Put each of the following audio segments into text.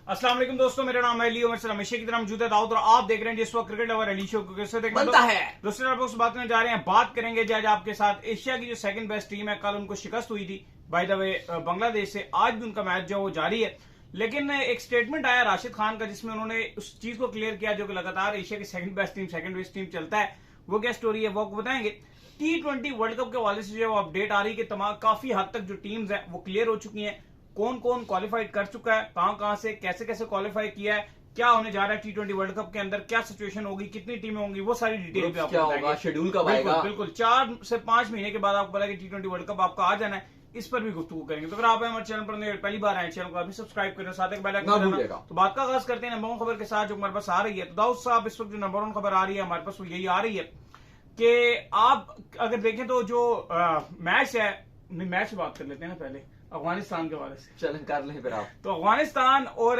अस्सलाम वालेकुम दोस्तों, मेरा नाम है लियो। मेरे हमेशा की तरह मौजूद है दाऊद और आप देख रहे हैं जिस वक्त क्रिकेट लवर अली शो को कैसे देखना बनता है। दोस्तों आप लोग से बात करने जा रहे हैं, बात करेंगे आज आपके साथ एशिया की जो सेकंड बेस्ट टीम है। कल उनको शिकस्त हुई थी बाय द वे बांग्लादेश से। आज भी उनका मैच जो वो जारी है, लेकिन एक स्टेटमेंट आया राशिद खान का जिसमें उन्होंने उस चीज को क्लियर किया जो कि लगातार एशिया की सेकंड बेस्ट टीम चलता है। वो क्या स्टोरी है वो आपको बताएंगे। T20 वर्ल्ड कप के हवाले से जो अपडेट आ रही है कि तमाम काफी हद तक जो टीम्स हैं वो क्लियर हो चुकी हैं। कौन कौन क्वालिफाइड कर चुका है, कहां से कैसे कैसे क्वालिफाई किया है, क्या होने जा रहा है T20 वर्ल्ड कप के अंदर, क्या सिचुएशन होगी, कितनी टीमें होंगी, वो सारी डिटेल पे आपको होगा, शेड्यूल कब आएगा। बिल्कुल 4 से 5 महीने के बाद आपको पता है कि T20 वर्ल्ड कप आपका आ जाना है। इस पर भी गुफ्तगू करेंगे। तो अगर आप हमारे चैनल पर पहली बार आए, चैनल को अभी सब्सक्राइब करें, साथ एक बेल आइकन दबाना। तो बात का आगाज करते हैं नंबर 1 खबर के साथ जो हमारे पास आ रही है। तो दाऊद साहब, इस वक्त जो नंबर 1 खबर आ रही है हमारे पास वो यही आ रही है कि आप अगर देखें तो जो मैच है, मैच बात कर लेते हैं ना पहले अफगानिस्तान के हवाले से। चलें कर लें फिर आप। तो अफगानिस्तान और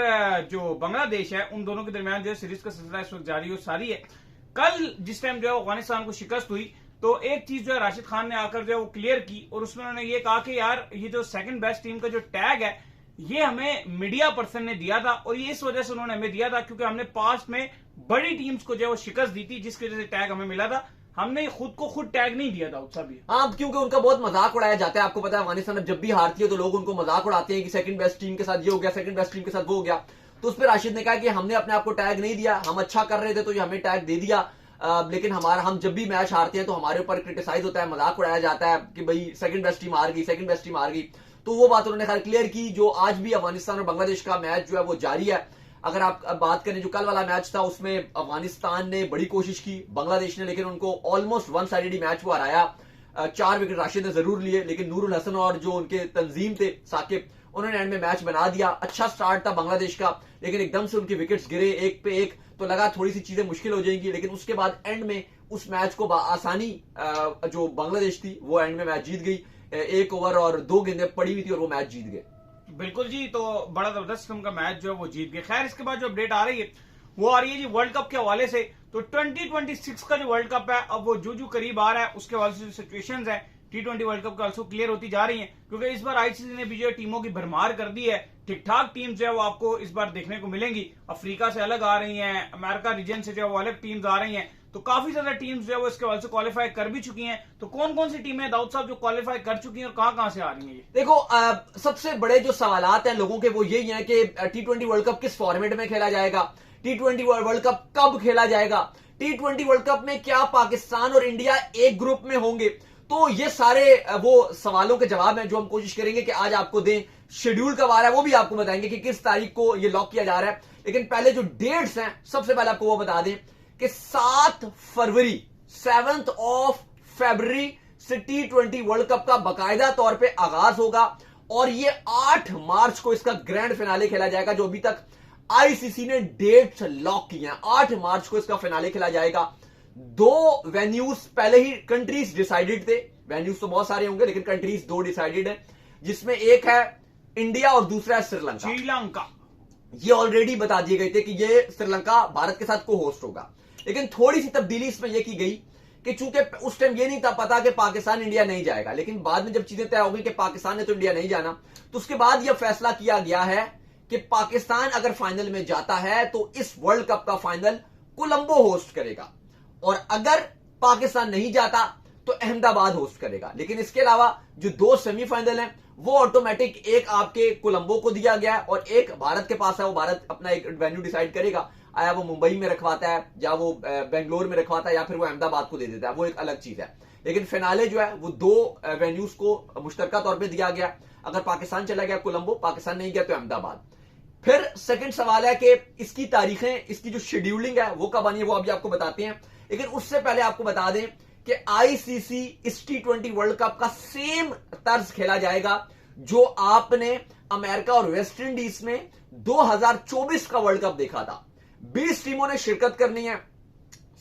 जो बांग्लादेश है उन दोनों के दरमियान जो सीरीज का सिलसिला इस वक्त जारी और सारी है। कल जिस टाइम जो है अफगानिस्तान को शिकस्त हुई तो एक चीज जो है राशिद खान ने आकर जो है वो क्लियर की और उसमें उन्होंने ये कहा कि यार ये जो सेकंड बेस्ट टीम का जो टैग है ये हमें मीडिया पर्सन ने दिया था और ये इस वजह से उन्होंने हमें दिया था क्योंकि हमने पास्ट में बड़ी टीम्स को जो है वो शिकस्त दी थी जिसकी वजह से टैग हमें मिला था। हमने खुद को खुद टैग नहीं दिया था उत्साह भी। हाँ, क्योंकि उनका बहुत मजाक उड़ाया जाता है। आपको पता है अफगानिस्तान जब भी हारती है तो लोग उनको मजाक उड़ाते हैं कि सेकंड बेस्ट टीम के साथ ये हो गया, सेकंड बेस्ट टीम के साथ वो हो गया। तो उस पर राशिद ने कहा कि हमने अपने आप को टैग नहीं दिया, हम अच्छा कर रहे थे तो ये हमें टैग दे दिया। लेकिन हम जब भी मैच हारते हैं तो हमारे ऊपर क्रिटिसाइज होता है, मजाक उड़ाया जाता है कि भाई सेकंड बेस्ट टीम हार गई, सेकंड बेस्ट टीम हार गई। तो वो बात उन्होंने खैर क्लियर की। जो आज भी अफगानिस्तान और बांग्लादेश का मैच जो है वो जारी है। अगर आप बात करें जो कल वाला मैच था उसमें अफगानिस्तान ने बड़ी कोशिश की, बांग्लादेश ने लेकिन उनको ऑलमोस्ट वन साइडेड मैच वो हराया। 4 विकेट राशिद ने जरूर लिए लेकिन नूरुल हसन और जो उनके तंजीम थे साकिब, उन्होंने एंड में मैच बना दिया। अच्छा स्टार्ट था बांग्लादेश का लेकिन एकदम से उनके विकेट्स गिरे एक पे एक, तो लगा थोड़ी सी चीजें मुश्किल हो जाएंगी। लेकिन उसके बाद एंड में उस मैच को आसानी जो बांग्लादेश थी वो एंड में मैच जीत गई। 1 ओवर और 2 गेंदें पड़ी हुई थी और वो मैच जीत गए। बिल्कुल जी, तो बड़ा जबरदस्त किस्म का मैच जो है वो जीत गए। खैर इसके बाद जो अपडेट आ रही है वो आ रही है जी वर्ल्ड कप के हवाले से। तो 2026 का जो वर्ल्ड कप है अब वो जो करीब आ रहा है उसके हवाले से जो सिचुएशंस है T20 वर्ल्ड कप का क्लियर होती जा रही हैं क्योंकि इस बार आईसीसी ने भी जो टीमों की भरमार कर दी है। ठीक ठाक टीम जो है वो आपको इस बार देखने को मिलेंगी। अफ्रीका से अलग आ रही हैं, अमेरिका रीजन से जो है वो अलग टीम्स आ रही हैं। तो काफी ज्यादा टीम्स जो है वो इसके हवाले से क्वालिफाई कर भी चुकी हैं। तो कौन कौन सी टीमें दाऊद साहब जो क्वालिफाई कर चुकी हैं और कहां से आ रही हैं? देखो, सबसे बड़े जो सवालात हैं लोगों के वो यही हैं कि T20 वर्ल्ड कप किस फॉर्मेट में खेला जाएगा, T20 वर्ल्ड कप कब खेला जाएगा, T20 वर्ल्ड कप में क्या पाकिस्तान और इंडिया एक ग्रुप में होंगे। तो ये सारे वो सवालों के जवाब हैं जो हम कोशिश करेंगे कि आज आपको दें। शेड्यूल कब आ रहा है वो भी आपको बताएंगे कि किस तारीख को ये लॉक किया जा रहा है। लेकिन पहले जो डेट्स हैं सबसे पहले आपको वो बता दें कि 7 फरवरी 7th of February से T20 वर्ल्ड कप का बाकायदा तौर पे आगाज होगा और ये 8 मार्च को इसका ग्रैंड फिनाले खेला जाएगा। जो अभी तक आईसीसी ने डेट्स लॉक की हैं, 8 मार्च को इसका फिनाले खेला जाएगा। 2 वेन्यूज पहले ही कंट्रीज डिसाइडेड थे। वेन्यूज तो बहुत सारे होंगे लेकिन कंट्रीज 2 डिसाइडेड है, जिसमें एक है इंडिया और दूसरा है श्रीलंका। ये ऑलरेडी बता दिए गए थे कि ये श्रीलंका भारत के साथ को होस्ट होगा। लेकिन थोड़ी सी तब्दीली इसमें यह की गई कि चूंकि उस टाइम ये नहीं था पता कि पाकिस्तान इंडिया नहीं जाएगा, लेकिन बाद में जब चीजें तय हो गई कि पाकिस्तान ने तो इंडिया नहीं जाना, तो उसके बाद यह फैसला किया गया है कि पाकिस्तान अगर फाइनल में जाता है तो इस वर्ल्ड कप का फाइनल कोलंबो होस्ट करेगा और अगर पाकिस्तान नहीं जाता तो अहमदाबाद होस्ट करेगा। लेकिन इसके अलावा जो 2 सेमीफाइनल हैं वो ऑटोमेटिक, एक आपके कोलंबो को दिया गया और एक भारत के पास है। वो भारत अपना एक वेन्यू डिसाइड करेगा, आया वो मुंबई में रखवाता है या वो बेंगलोर में रखवाता है या फिर वो अहमदाबाद को दे देता है, वो एक अलग चीज है। लेकिन फिनाले जो है वो 2 वेन्यूज को मुश्तरका तौर पर दिया गया। अगर पाकिस्तान चला गया कोलंबो, पाकिस्तान नहीं गया तो अहमदाबाद। फिर सेकंड सवाल है कि इसकी तारीखें, इसकी जो शेड्यूलिंग है वो कब आनी है वो अभी आपको बताते हैं। लेकिन उससे पहले आपको बता दें कि आईसीसी इस T20 वर्ल्ड कप का सेम तर्ज खेला जाएगा जो आपने अमेरिका और वेस्ट इंडीज में 2024 का वर्ल्ड कप देखा था। 20 टीमों ने शिरकत करनी है,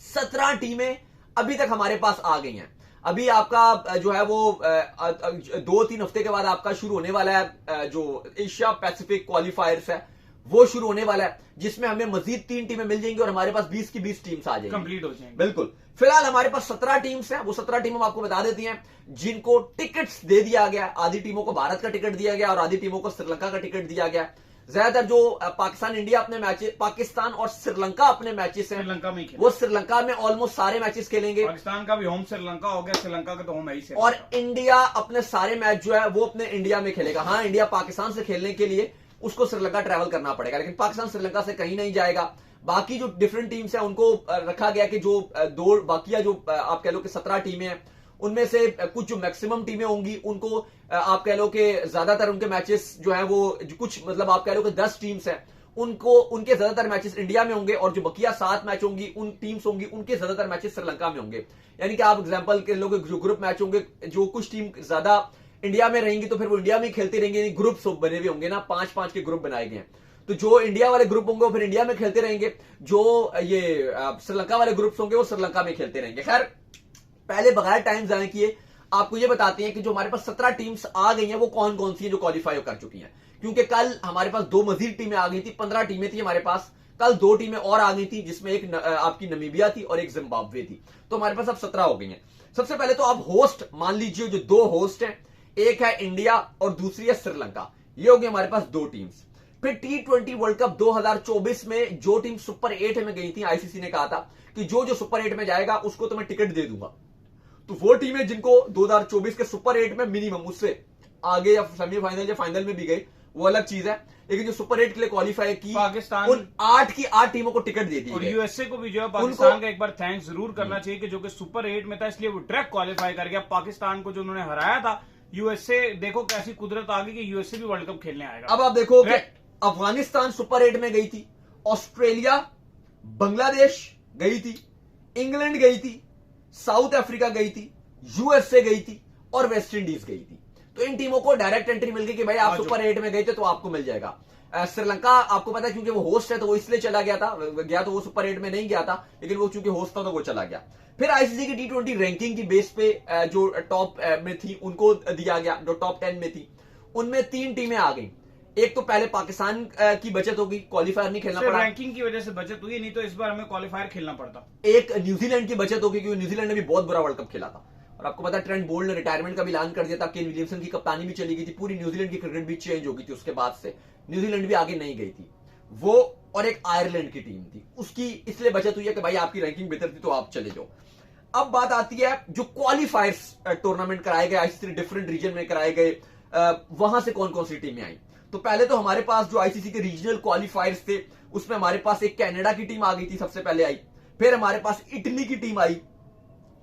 17 टीमें अभी तक हमारे पास आ गई हैं। अभी आपका जो है वो 2-3 हफ्ते के बाद आपका शुरू होने वाला है जो एशिया पैसिफिक क्वालिफायर्स है वो शुरू होने वाला है, जिसमें हमें मजीद 3 टीमें मिल जाएंगी और हमारे पास 20 की 20 टीम्स आ जाएंगी, कंप्लीट हो जाएंगी। बिल्कुल। फिलहाल हमारे पास 17 टीम्स हैं। वो 17 टीम हम आपको बता देती हैं जिनको टिकट्स दे दिया गया। आधी टीमों को भारत का टिकट दिया गया और आधी टीमों को श्रीलंका का टिकट दिया गया। ज्यादातर जो पाकिस्तान इंडिया अपने मैचेस, पाकिस्तान और श्रीलंका अपने मैचेस हैं श्रीलंका में वो श्रीलंका में ऑलमोस्ट सारे मैचेस खेलेंगे। पाकिस्तान का भी होम श्रीलंका हो गया, श्रीलंका का तो होम है ही और इंडिया अपने सारे मैच जो है वो अपने इंडिया में खेलेगा। हाँ, इंडिया पाकिस्तान से खेलने के लिए उसको श्रीलंका ट्रैवल करना पड़ेगा, लेकिन पाकिस्तान श्रीलंका से कहीं नहीं जाएगा। बाकी जो डिफरेंट टीम्स हैं उनको रखा गया कि जो दो बाकी जो आप कह लो कि 17 टीमें हैं उनमें से कुछ जो मैक्सिमम टीमें होंगी उनको आप कह लो कि ज्यादातर उनके मैचेस जो है वो कुछ मतलब आप कह लो कि 10 टीम्स हैं उनको उनके ज्यादातर मैचेस इंडिया में होंगे, और जो बकिया 7 मैच होंगी उन टीम्स होंगी उनके ज्यादातर मैचेस श्रीलंका में होंगे। यानी कि आप एग्जांपल के लोग जो ग्रुप मैच होंगे, जो कुछ टीम ज्यादा इंडिया में रहेंगी तो फिर वो इंडिया में खेलती रहेंगी। ग्रुप बने हुए होंगे ना, 5-5 के ग्रुप बनाए गए हैं, तो जो इंडिया वाले ग्रुप होंगे वो फिर इंडिया में खेलते रहेंगे, जो ये श्रीलंका वाले ग्रुप्स होंगे वो श्रीलंका में खेलते रहेंगे। खैर, पहले बगैर टाइम जाने किए आपको ये बताते हैं कि जो हमारे पास 17 टीम्स आ गई हैं वो कौन कौन सी हैं जो क्वालिफाई कर चुकी हैं, क्योंकि कल हमारे पास 2 मजीद टीमें आ गई थी। 15 टीमें थी हमारे पास, कल 2 टीमें और आ गई थी जिसमें एक आपकी नमीबिया थी और एक जिम्बाब्वे थी, तो हमारे पास अब 17 हो गई हैं। सबसे पहले तो आप होस्ट मान लीजिए, जो 2 होस्ट हैं, एक है इंडिया और दूसरी है श्रीलंका, ये हो गई हमारे पास 2 टीम्स। फिर T20 वर्ल्ड कप 2024 में जो टीम सुपर 8 में गई थी, आईसीसी ने कहा था कि जो सुपर 8 में जाएगा उसको तो मैं टिकट दे दूंगा। तो वो टीमें जिनको 2024 के सुपर 8 में मिनिमम उससे आगे या सेमीफाइनल या फाइनल में भी गए वो अलग चीज है, लेकिन जो सुपर 8 के लिए क्वालिफाई की पाकिस्तान, उन 8 की 8 टीमों को टिकट दे दी। और यूएसए को भी जो है पाकिस्तान का एक बार थैंक्स जरूर करना चाहिए कि जो कि सुपर 8 में था इसलिए वो डायरेक्ट क्वालिफाई कर गया। पाकिस्तान को जो उन्होंने हराया था, यूएसए देखो कैसी कुदरत आ गई कि यूएसए भी वर्ल्ड कप खेलने आएगा। अब आप देखो कि अफगानिस्तान सुपर 8 में गई थी, ऑस्ट्रेलिया, बांग्लादेश गई थी, इंग्लैंड गई थी, साउथ अफ्रीका गई थी, यूएसए गई थी और वेस्ट इंडीज गई थी। तो इन टीमों को डायरेक्ट एंट्री मिल गई कि भाई आप सुपर 8 में गए थे तो आपको मिल जाएगा। श्रीलंका आपको पता है क्योंकि वो होस्ट है तो वो इसलिए चला गया था, गया तो वो सुपर 8 में नहीं गया था, लेकिन वो चूंकि होस्ट था तो वो चला गया। फिर आईसीसी की T20 रैंकिंग की बेस पे जो टॉप में थी उनको दिया गया, जो टॉप 10 में थी उनमें 3 टीमें आ गई। एक तो पहले पाकिस्तान की बचत होगी, क्वालिफायर नहीं खेलना पड़ा, रैंकिंग की वजह से बचत हुई, नहीं तो इस बार हमें क्वालिफायर खेलना पड़ता। एक न्यूजीलैंड की बचत होगी क्योंकि न्यूजीलैंड ने भी बहुत बुरा वर्ल्ड कप खेला था, और आपको पता है ट्रेंट बोल्ट ने रिटायरमेंट का भी ऐलान कर दिया था, केन विलियमसन की कप्तानी भी चली गई थी, पूरी न्यूजीलैंड की क्रिकेट भी चेंज हो गई थी, उसके बाद से न्यूजीलैंड भी आगे नहीं गई थी वो, और एक आयरलैंड की टीम थी उसकी इसलिए बचत हुई है कि भाई आपकी रैंकिंग बेहतर थी तो आप चले जाओ। अब बात आती है जो क्वालिफायर्स टूर्नामेंट कराए गए आईसीसी डिफरेंट रीजन में कराए गए, वहां से कौन कौन सी टीमें आई। तो पहले तो हमारे पास जो आईसीसी के रीजनल क्वालिफायर्स थे उसमें हमारे पास एक कनाडा की टीम आ गई थी, सबसे पहले आई, फिर हमारे पास इटली की टीम आई,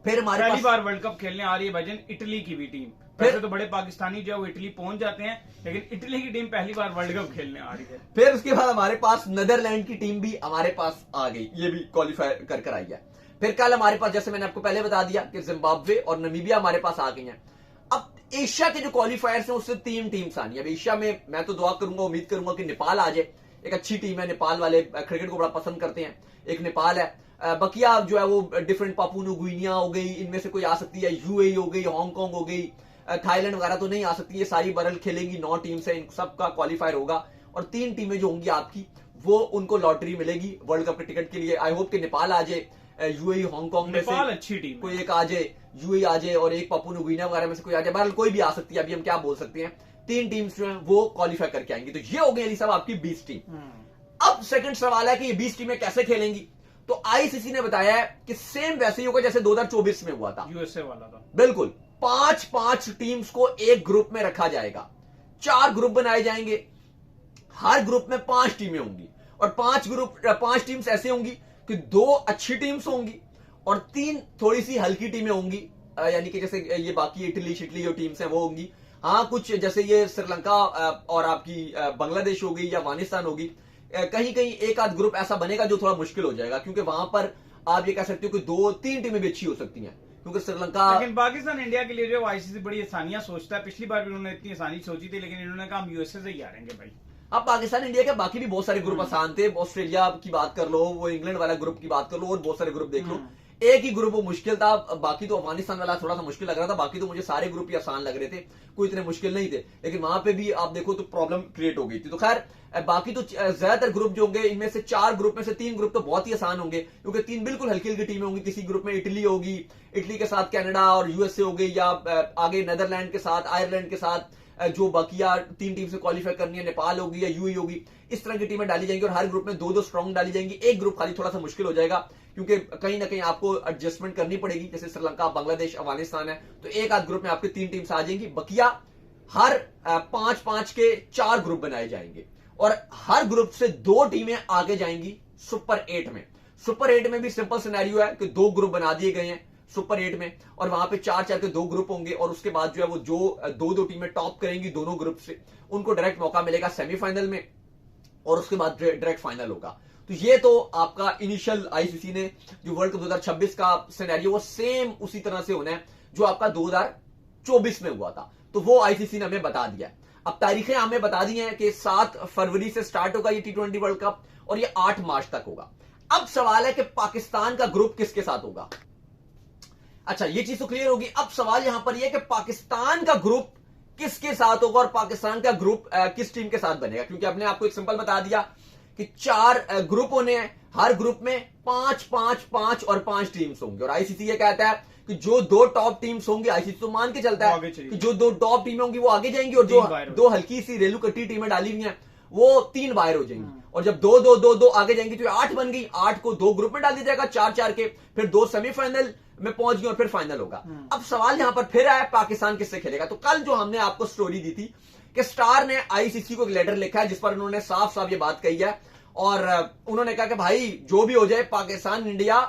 फिर हमारे पहली पास बार वर्ल्ड कप खेलने आ रही है भजन इटली की भी टीम। वैसे तो बड़े पाकिस्तानी जो है वो इटली पहुंच जाते हैं, लेकिन इटली की टीम पहली बार वर्ल्ड कप खेलने आ रही है। फिर उसके बाद हमारे पास नीदरलैंड की टीम भी हमारे पास आ गई, ये भी क्वालिफाई कर आई है। फिर कल हमारे पास जैसे मैंने आपको पहले बता दिया कि जिम्बाब्वे और नमीबिया हमारे पास आ गई हैं। अब एशिया के जो क्वालिफायर्स हैं उससे 3 टीम्स आनी है। अब एशिया में मैं तो दुआ करूंगा, उम्मीद करूंगा कि नेपाल आ जाए, एक अच्छी टीम है, नेपाल वाले क्रिकेट को बड़ा पसंद करते हैं, एक नेपाल है। बकिया जो है वो डिफरेंट पापुआ न्यू गिनिया हो गई, इनमें से कोई आ सकती है, यूएई हो गई, हांगकांग हो गई, थाईलैंड वगैरह तो नहीं आ सकती, ये सारी बरल खेलेंगी, 9 टीम्स है, इन सबका क्वालिफायर होगा, और 3 टीमें जो होंगी आपकी वो उनको लॉटरी मिलेगी वर्ल्ड कप के टिकट के लिए। आई होप कि नेपाल आ जाए, यूएई हांगकांग में से अच्छी टीम कोई एक आ जाए, यूएई आ जाए, और एक पापुआ न्यू गिनिया वगैरह में से कोई आ जाए, बहरहाल कोई भी आ सकती है, अभी हम क्या बोल सकते हैं। 3 टीम्स जो है वो क्वालिफाई करके आएंगी। तो ये हो गई अली साहब आपकी 20 टीम। अब सेकंड सवाल है कि ये 20 टीमें कैसे खेलेंगी। तो आईसीसी ने बताया है कि सेम वैसे ही होगा जैसे 2024 में हुआ था, यूएसए वाला था। बिल्कुल 5-5 टीम्स को एक ग्रुप में रखा जाएगा, 4 ग्रुप बनाए जाएंगे, हर ग्रुप में 5 टीमें होंगी, और 5 टीम्स ऐसे होंगी कि 2 अच्छी टीम्स होंगी और 3 थोड़ी सी हल्की टीमें होंगी, यानी कि जैसे ये बाकी इटली शिटली जो टीम्स हैं वो होंगी। हाँ, कुछ जैसे ये श्रीलंका और आपकी बांग्लादेश हो गई या अफगानिस्तान होगी, कहीं कहीं एक आध ग्रुप ऐसा बनेगा जो थोड़ा मुश्किल हो जाएगा, क्योंकि वहां पर आप ये कह सकते हो कि 2-3 टीमें भी अच्छी हो सकती हैं, क्योंकि श्रीलंका। लेकिन पाकिस्तान इंडिया के लिए जो आईसीसी बड़ी आसानियां सोचता है, पिछली बार भी उन्होंने इतनी आसानी सोची थी, लेकिन इन्होंने कहा हम यूएसए से ही हारेंगे भाई। अब पाकिस्तान इंडिया के बाकी भी बहुत सारे ग्रुप आसान थे, ऑस्ट्रेलिया की बात कर लो, वो इंग्लैंड वाला ग्रुप की बात कर लो, और बहुत सारे ग्रुप देख लो, एक ही ग्रुप वो मुश्किल था, बाकी तो अफगानिस्तान वाला थोड़ा सा मुश्किल लग रहा था, बाकी तो मुझे सारे ग्रुप ही आसान लग रहे थे, कोई इतने मुश्किल नहीं थे, लेकिन वहां पे भी आप देखो तो प्रॉब्लम क्रिएट हो गई थी। तो खैर बाकी तो ज्यादातर ग्रुप जो होंगे इनमें से 4 ग्रुप में से 3 ग्रुप तो बहुत ही आसान होंगे, क्योंकि 3 बिल्कुल हल्की हल्की टीमें होंगी। किसी ग्रुप में इटली होगी, इटली के साथ कनाडा और यूएसए हो गई, या आगे नीदरलैंड के साथ, आयरलैंड के साथ, जो बकिया 3 टीम से क्वालिफाई करनी है, नेपाल होगी या यूएई होगी, इस तरह की टीमें डाली जाएंगी और हर ग्रुप में 2-2 स्ट्रॉन्ग डाली जाएंगी। एक ग्रुप खाली थोड़ा सा मुश्किल हो जाएगा क्योंकि कहीं ना कहीं आपको एडजस्टमेंट करनी पड़ेगी, जैसे श्रीलंका, बांग्लादेश, अफगानिस्तान है, तो एक आध ग्रुप में आपकी 3 टीम्स आ जाएंगी। बकिया हर 5-5 के 4 ग्रुप बनाए जाएंगे और हर ग्रुप से 2 टीमें आगे जाएंगी सुपर 8 में। सुपर 8 में भी सिंपल सिनेरियो है कि 2 ग्रुप बना दिए गए हैं सुपर 8 में और वहां पे 4-4 के 2 ग्रुप होंगे और उसके बाद जो है वो जो 2-2 टीमें टॉप करेंगी दोनों ग्रुप से, उनको डायरेक्ट मौका मिलेगा सेमीफाइनल में और उसके बाद डायरेक्ट फाइनल होगा। तो ये तो आपका इनिशियल आईसीसी ने जो वर्ल्ड कप 2026 का सिनेरियो वो सेम उसी तरह से होना है जो आपका 2024 में हुआ था, तो वो आईसीसी ने हमें बता दिया है। अब तारीखें हमें बता दी हैं कि 7 फरवरी से स्टार्ट होगा ये T20 वर्ल्ड कप और ये 8 मार्च तक होगा। अब सवाल है कि पाकिस्तान का ग्रुप किसके साथ होगा। अच्छा, ये चीज तो क्लियर होगी। अब सवाल यहां पर यह कि पाकिस्तान का ग्रुप किसके साथ होगा और पाकिस्तान का ग्रुप किस टीम के साथ बनेगा, क्योंकि आपने आपको एक सिंपल बता दिया कि 4 ग्रुप होने हैं, हर ग्रुप में 5-5-5 और 5 टीम्स होंगे और आईसीसी ये कहता है कि जो 2 टॉप टीम्स होंगे, आईसीसी तो मान के चलता है कि जो 2 टॉप टीमें होंगी वो आगे जाएंगी और जो 2 हल्की सी रेलू कट्टी टीमें डाली हुई हैं वो 3 बाहर हो जाएंगी और जब 2-2-2-2 आगे जाएंगी तो 8 बन गई। 8 को 2 ग्रुप में डाल दिया जाएगा 4-4 के, फिर 2 सेमीफाइनल में पहुंच गई और फिर फाइनल होगा। अब सवाल यहां पर फिर आया पाकिस्तान किससे खेलेगा। तो कल जो हमने आपको स्टोरी दी थी कि स्टार ने आईसीसी को एक लेटर लिखा है जिस पर उन्होंने साफ साफ ये बात कही है और उन्होंने कहा कि भाई जो भी हो जाए पाकिस्तान इंडिया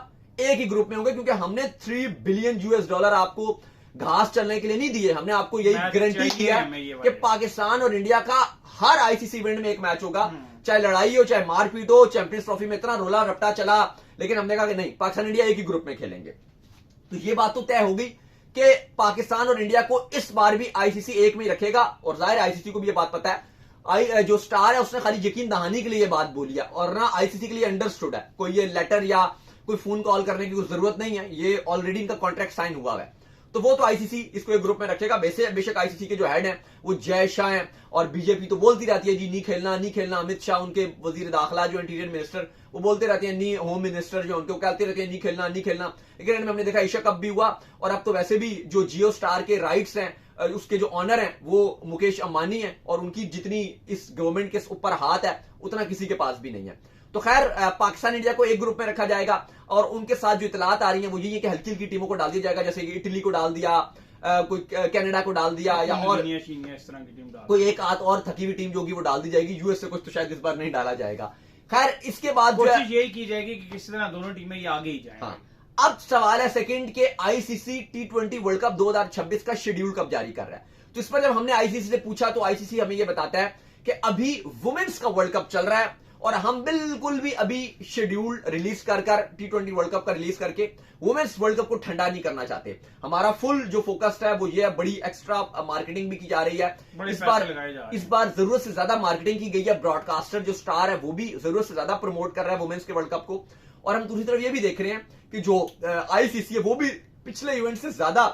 एक ही ग्रुप में होंगे, क्योंकि हमने $3 बिलियन आपको घास चलने के लिए नहीं दिए, हमने आपको यही गारंटी की है कि पाकिस्तान और इंडिया का हर आईसीसी इवेंट में एक मैच होगा, चाहे लड़ाई हो चाहे मारपीट हो। चैंपियंस ट्रॉफी में इतना रोला रपटा चला, लेकिन हमने कहा कि नहीं, पाकिस्तान इंडिया एक ही ग्रुप में खेलेंगे। तो ये बात तो तय हो गई कि पाकिस्तान और इंडिया को इस बार भी आईसीसी एक में ही रखेगा और जाहिर आईसीसी को भी ये बात पता है। जो स्टार है उसने खाली यकीन दहानी के लिए ये बात बोली है और ना आईसीसी के लिए अंडरस्टूड है, कोई ये लेटर या कोई फोन कॉल करने की कोई जरूरत नहीं है, ये ऑलरेडी इनका कॉन्ट्रैक्ट साइन हुआ है। तो वो तो आईसीसी इसको एक ग्रुप में रखेगा। बेशक आईसीसी के जो हेड हैं वो जय शाह हैं और बीजेपी तो बोलती रहती है जी नहीं खेलना नहीं खेलना। अमित शाह उनके वजीर दाखिला जो इंटीरियर मिनिस्टर वो बोलते रहते हैं नहीं, होम मिनिस्टर जो उनको कहते रहते हैं नहीं खेलना नहीं खेलना। लेकिन एंड में हमने देखा एशिया कप भी हुआ और अब तो वैसे भी जो जियो स्टार के राइट्स हैं उसके जो ऑनर हैं वो मुकेश अंबानी हैं और उनकी जितनी इस गवर्नमेंट के ऊपर हाथ है उतना किसी के पास भी नहीं है। तो खैर पाकिस्तान इंडिया को एक ग्रुप में रखा जाएगा और उनके साथ जो इतलात आ रही है वो ये कि हल्की हल्की टीमों को डाल दिया जाएगा, जैसे कि इटली को डाल दिया, कोई कनाडा को डाल दिया या और इस तरह की टीम डाल कोई एक आध और थकी हुई टीम जो होगी वो डाल दी जाएगी। यूएसए को तो शायद इस बार नहीं डाला जाएगा। खैर इसके बाद कोशिश यही की जाएगी कि किसी तरह दोनों टीमें ये आगे ही जाएं। हाँ, अब सवाल है सेकंड के आईसीसी T20 वर्ल्ड कप 2026 का शेड्यूल कब जारी कर रहा है। तो इस पर जब हमने आईसीसी से पूछा तो आईसीसी हमें यह बताता है कि अभी वुमेन्स का वर्ल्ड कप चल रहा है और हम बिल्कुल भी अभी शेड्यूल रिलीज कर T20 वर्ल्ड कप का रिलीज करके वुमेन्स वर्ल्ड कप को ठंडा नहीं करना चाहते। हमारा फुल जो फोकस है वो ये है, बड़ी एक्स्ट्रा मार्केटिंग भी की जा रही है इस बार जरूरत से ज्यादा मार्केटिंग की गई है। ब्रॉडकास्टर जो स्टार है वो भी जरूरत से ज्यादा प्रमोट कर रहा है वुमेन्स के वर्ल्ड कप को और हम दूसरी तरफ ये भी देख रहे हैं कि जो आईसीसी है वो भी पिछले इवेंट से ज्यादा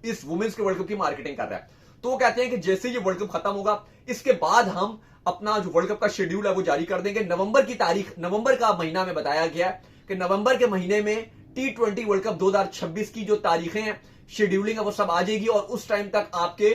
इस वुमेन्स के वर्ल्ड कप की मार्केटिंग कर रहा है। तो वो कहते हैं कि जैसे ये वर्ल्ड कप खत्म होगा इसके बाद हम अपना जो वर्ल्ड कप का शेड्यूल है वो जारी कर देंगे। नवंबर की तारीख, नवंबर का महीना में बताया गया है कि नवंबर के महीने में T20 वर्ल्ड कप 2026 की जो तारीखें हैं, शेड्यूलिंग है वो सब आ जाएगी और उस टाइम तक आपके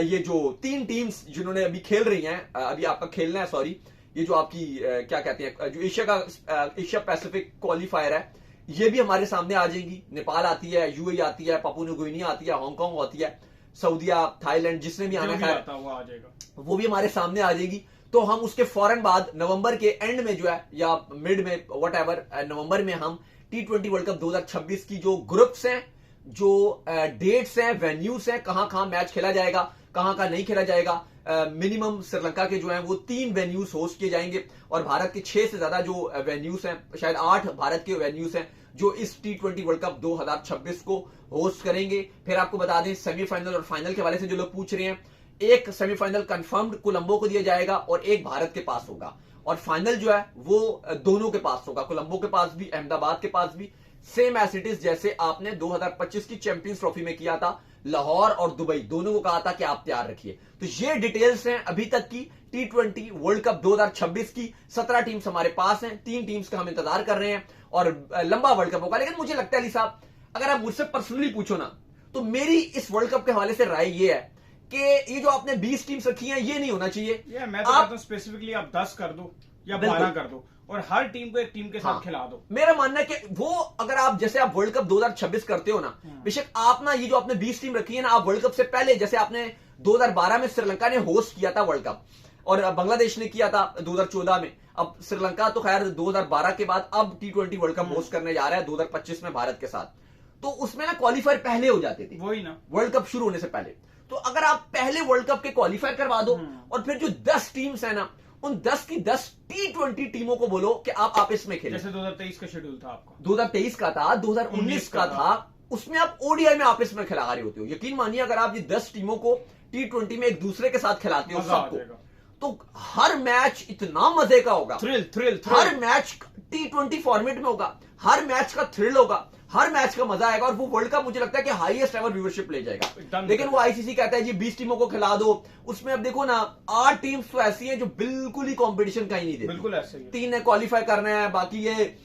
ये जो 3 टीम्स जिन्होंने अभी खेल रही हैं, अभी आपका खेलना है, सॉरी, ये जो आपकी क्या कहते हैं जो एशिया पैसिफिक क्वालिफायर है ये भी हमारे सामने आ जाएगी। नेपाल आती है, यूएई आती है, पापुआ न्यू गिनी आती है, हांगकांग होती है, सऊदिया, थाईलैंड, जिसने भी आना है वो भी हमारे सामने आ जाएगी। तो हम उसके फौरन बाद नवंबर के एंड में जो है या मिड में व्हाटएवर नवंबर में हम T20 वर्ल्ड कप 2026 की जो ग्रुप्स हैं, जो डेट्स हैं, वेन्यूज हैं, कहां मैच खेला जाएगा, कहां नहीं खेला जाएगा। मिनिमम श्रीलंका के जो हैं वो 3 वेन्यूज होस्ट किए जाएंगे और भारत के 6 से ज्यादा जो वेन्यूज हैं, शायद 8 भारत के वेन्यूज हैं जो इस T20 वर्ल्ड कप 2026 को होस्ट करेंगे। फिर आपको बता दें सेमीफाइनल और फाइनल के हवाले से जो लोग पूछ रहे हैं, एक सेमीफाइनल कंफर्म्ड कोलंबो को दिया जाएगा और एक भारत के पास होगा और फाइनल जो है वो दोनों के पास होगा, कोलंबो के पास भी, अहमदाबाद के पास भी, सेम एज इट इज जैसे आपने 2025 की चैंपियंस ट्रॉफी में किया था। लाहौर और दुबई दोनों को कहा था कि आप तैयार रखिए। तो ये डिटेल्स हैं अभी तक की T20 वर्ल्ड कप 2026 की। 17 टीम्स हमारे पास हैं, 3 टीम्स का हम इंतजार कर रहे हैं और लंबा वर्ल्ड कप होगा। लेकिन मुझे लगता है अली साहब, अगर आप मुझसे पर्सनली पूछो ना तो मेरी इस वर्ल्ड कप के हवाले से राय ये है कि ये जो आपने 20 टीम्स रखी हैं ये नहीं होना चाहिए। ये मैं तो कहता हूं स्पेसिफिकली आप 10 कर दो या 12 कर दो और हर टीम को एक टीम के साथ खिला दो। मेरा मानना है कि वो अगर आप जैसे आप वर्ल्ड कप 2026 करते हो ना, बेशक आप ना ये जो आपने 20 टीम रखी है ना, आप वर्ल्ड कप से पहले जैसे आपने 2012 में श्रीलंका ने होस्ट किया था वर्ल्ड कप और बांग्लादेश ने किया था 2014 में। अब श्रीलंका तो खैर 2012 के बाद अब T20 वर्ल्ड कप होस्ट करने जा रहा है 2025 में भारत के साथ, तो उसमें ना क्वालिफायर पहले हो जाते थे, वही ना, वर्ल्ड कप शुरू होने से पहले। तो अगर आप पहले वर्ल्ड कप के क्वालिफायर करवा दो और फिर जो 10 टीम्स है ना, उन 10 की 10 T20 टीमों को बोलो कि आप आपस में खेलें। जैसे 2023 का शेड्यूल था आपका, 2023 का था, 2019 का था, उसमें आप ओडीआई में आपस में खिला रहे होते हो। यकीन मानिए अगर आप ये 10 टीमों को T20 में एक दूसरे के साथ खिलाते हो सबको, तो हर मैच इतना मजे का होगा, थ्रिल हर मैच T20 फॉर्मेट में होगा, हर मैच का थ्रिल होगा, हर मैच का मजा आएगा और वो वर्ल्ड कप मुझे लगता है कि हाईएस्ट एवर व्यूअरशिप ले जाएगा। लेकिन वो आईसीसी कहता है जी 20 टीमों को खिला दो, उसमें अब देखो ना 8 टीम्स तो ऐसी हैं जो बिल्कुल ही कंपटीशन का ही नहीं देती, बिल्कुल ऐसे ही 3 ने क्वालिफाई करना है, बाकी ये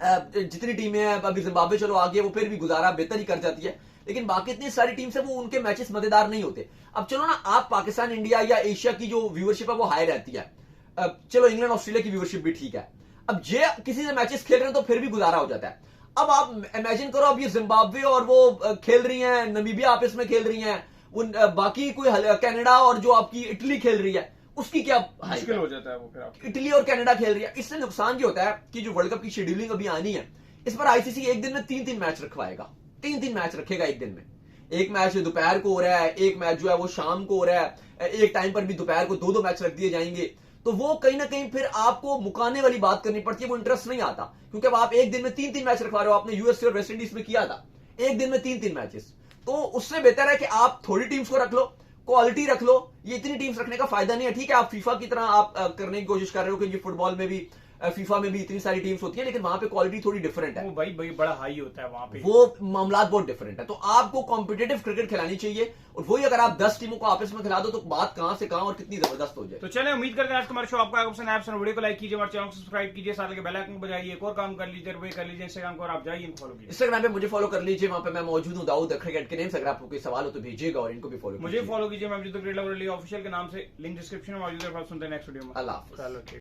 जितनी टीमें हैं, अभी जिम्बाब्वे चलो आगे वो फिर भी गुजारा बेहतर ही कर जाती है, लेकिन बाकी इतनी सारी टीम्स है वो उनके मैचेस मजेदार नहीं होते। अब चलो ना आप पाकिस्तान इंडिया या एशिया की जो व्यूअरशिप है वो हाई रहती है, चलो इंग्लैंड ऑस्ट्रेलिया की व्यूअरशिप भी ठीक है, अब ये किसी से मैचेस खेल रहे हैं तो फिर भी गुजारा हो जाता है। अब आप इमेजिन करो अब ये जिम्बाब्वे और वो खेल रही हैं, नमीबिया आपस में खेल रही हैं, उन बाकी कोई कनाडा और जो आपकी इटली खेल रही है उसकी क्या मुश्किल हो जाता है वो फिर आपको। इटली और कनाडा खेल रही है। इससे नुकसान ये होता है कि जो वर्ल्ड कप की शेड्यूलिंग अभी आनी है, इस पर आईसीसी एक दिन में 3-3 मैच रखवाएगा, 3-3 मैच रखेगा एक दिन में। एक मैच दोपहर को हो रहा है, एक मैच जो है वो शाम को हो रहा है, एक टाइम पर भी दोपहर को 2-2 मैच रख दिए जाएंगे, तो वो कहीं ना कहीं फिर आपको मुकाने वाली बात करनी पड़ती है, वो इंटरेस्ट नहीं आता, क्योंकि अब आप एक दिन में 3-3 मैच रखवा रहे हो। आपने यूएसए और वेस्ट इंडीज में किया था एक दिन में 3-3 मैचेस, तो उससे बेहतर है कि आप थोड़ी टीम्स को रख लो, क्वालिटी रख लो। ये इतनी टीम्स रखने का फायदा नहीं है। ठीक है आप फीफा की तरह आप करने की कोशिश कर रहे हो कि ये फुटबॉल में भी, फीफा में भी इतनी सारी टीम्स होती है, लेकिन वहां पे क्वालिटी थोड़ी डिफरेंट है, वो भाई बड़ा हाई होता है वहां पे, वो मामला बहुत डिफरेंट है। तो आपको कॉम्पिटेटिव क्रिकेट खिलानी चाहिए, और वही अगर आप 10 टीमों को आपस में खिला दो तो बात कहां से कहां और कितनी जबरदस्त हो जाए। तो चले उम्मीद करते हैं आज हमारे शो आपको आएगा पसंद आया। वीडियो को लाइक कीजिए, हमारे चैनल को सब्सक्राइब कीजिए, साथ के बेल आइकन को बजाइए, एक और काम कर लीजिए, वो कर लीजिए इंस्टाग्राम को, और आप जाइए फॉलो कीजिए। इंस्टाग्राम पे मुझे फॉलो कर लीजिए, वहां पे मैं मौजूद हूं दाऊद क्रिकेट के नेम से। अगर आपको कोई सवाल हो तो भेजिएगा और इनको भी फॉलो मुझे फॉलो कीजिए, मैं ऑफिशियल के नाम से, लिंक डिस्क्रिप्शन में मौजूद है। आप सुनते हैं नेक्स्ट वीडियो में। अल्लाह हाफिज़।